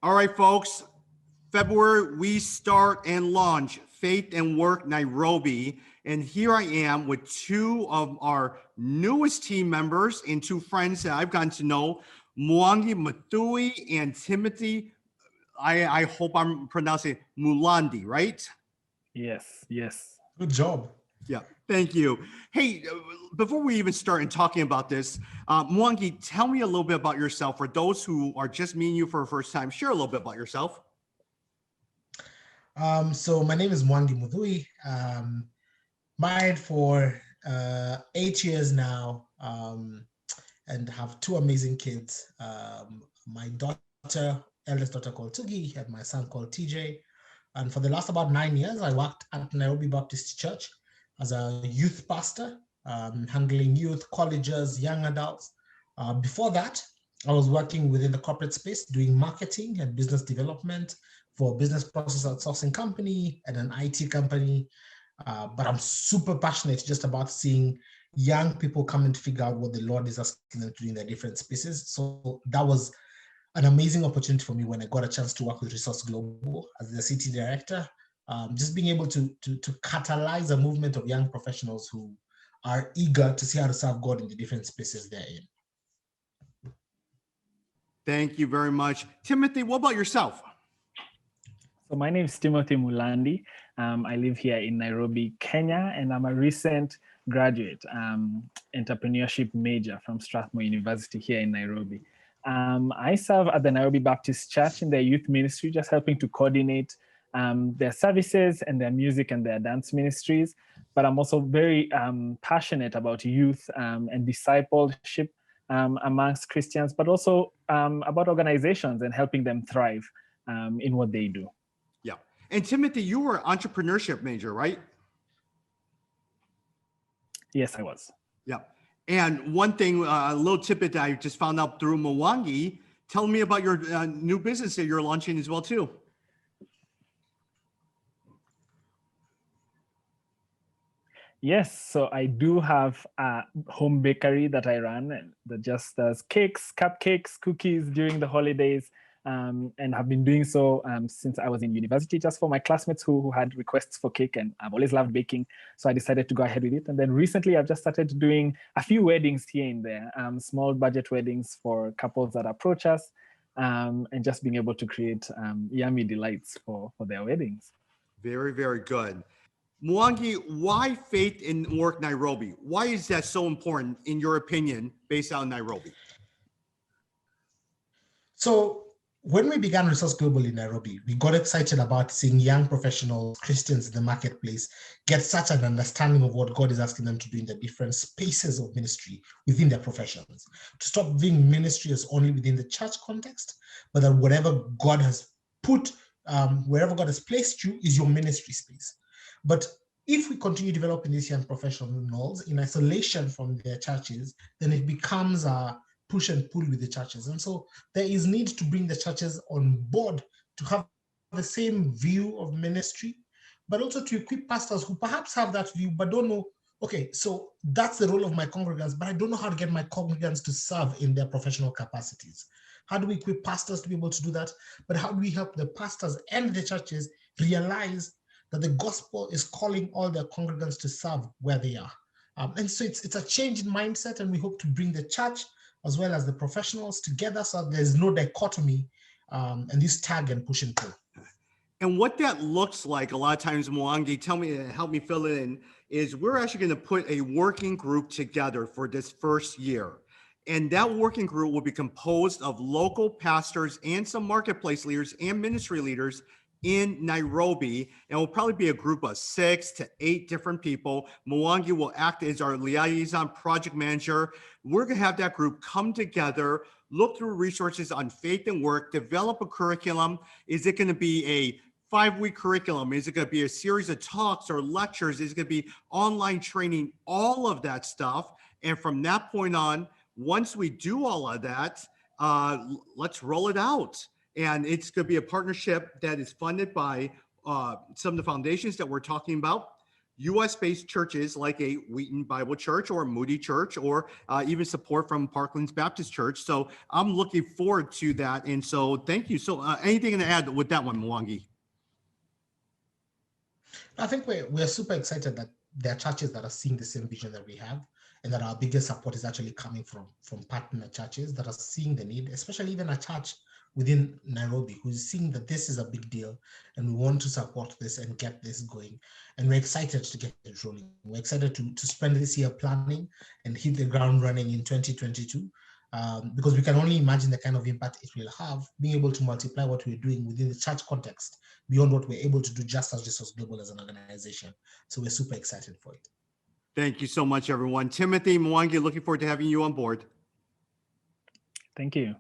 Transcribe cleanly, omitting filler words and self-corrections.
All right, folks. February, we start and launch Faith and Work Nairobi. And here I am with two of our newest team members and two friends that I've gotten to know, Mwangi Mathui and Timothy. I hope I'm pronouncing Mulandi, right? Yes, yes. Good job. Yeah, thank you. Hey, before we even start in talking about this, Mwangi, tell me a little bit about yourself. For those who are just meeting you for the first time, share a little bit about yourself. So my name is Mwangi Mudhui. Married for 8 years now, and have two amazing kids. My eldest daughter called Tugi, and my son called TJ. And for the last about 9 years, I worked at Nairobi Baptist Church as a youth pastor, handling youth, colleges, young adults. Before that, I was working within the corporate space, doing marketing and business development for a business process outsourcing company and an IT company. But I'm super passionate just about seeing young people come and figure out what the Lord is asking them to do in their different spaces. So that was an amazing opportunity for me when I got a chance to work with Resource Global as the city director. Just being able to catalyze a movement of young professionals who are eager to see how to serve God in the different spaces they're in. Thank you very much. Timothy, what about yourself? So my name is Timothy Mulandi. I live here in Nairobi, Kenya, and I'm a recent graduate, entrepreneurship major from Strathmore University here in Nairobi. I serve at the Nairobi Baptist Church in their youth ministry, just helping to coordinate their services and their music and their dance ministries. But I'm also very passionate about youth and discipleship amongst Christians, but also about organizations and helping them thrive in what they do. Yeah. And Timothy, you were an entrepreneurship major, right? Yes, I was. Yeah. And one thing, a little tidbit that I just found out through Mwangi, tell me about your new business that you're launching as well, too. Yes, so I do have a home bakery that I run that just does cakes, cupcakes, cookies during the holidays, and have been doing so since I was in university, just for my classmates who had requests for cake, and I've always loved baking, so I decided to go ahead with it. And then recently I've just started doing a few weddings here and there, small budget weddings for couples that approach us, and just being able to create yummy delights for their weddings. Very, very good. Mwangi, why Faith in Work Nairobi? Why is that so important, in your opinion, based out in Nairobi? So when we began Resource Global in Nairobi, we got excited about seeing young professionals, Christians in the marketplace, get such an understanding of what God is asking them to do in the different spaces of ministry within their professions. To stop viewing ministry as only within the church context, but that whatever God has put, wherever God has placed you is your ministry space. But if we continue developing these young professionals in isolation from their churches, then it becomes a push and pull with the churches. And so there is need to bring the churches on board to have the same view of ministry, but also to equip pastors who perhaps have that view, but don't know, okay, so that's the role of my congregants, but I don't know how to get my congregants to serve in their professional capacities. How do we equip pastors to be able to do that? But how do we help the pastors and the churches realize that the gospel is calling all their congregants to serve where they are? And so it's a change in mindset, and we hope to bring the church as well as the professionals together so there's no dichotomy and this tag and push and pull. And what that looks like a lot of times, Mwangi, help me fill it in, is we're actually going to put a working group together for this first year. And that working group will be composed of local pastors and some marketplace leaders and ministry leaders in Nairobi, and will probably be a group of 6 to 8 different people. Mwangi will act as our liaison project manager. We're gonna have that group come together, look through resources on faith and work, develop a curriculum. Is it gonna be a 5-week curriculum? Is it gonna be a series of talks or lectures? Is it gonna be online training? All of that stuff. And from that point on, once we do all of that, let's roll it out. And it's going to be a partnership that is funded by some of the foundations that we're talking about. U.S.-based churches like a Wheaton Bible Church or Moody Church, or even support from Parklands Baptist Church. So I'm looking forward to that. And so thank you. So anything to add with that one, Mwangi? I think we're super excited that there are churches that are seeing the same vision that we have, and that our biggest support is actually coming from partner churches that are seeing the need, especially even a church within Nairobi who's seeing that this is a big deal and we want to support this and get this going. And we're excited to get it rolling. We're excited to spend this year planning and hit the ground running in 2022. Because we can only imagine the kind of impact it will have, being able to multiply what we're doing within the church context beyond what we're able to do just as Resource Global as an organization. So we're super excited for it. Thank you so much, everyone. Timothy, Mwangi, looking forward to having you on board. Thank you.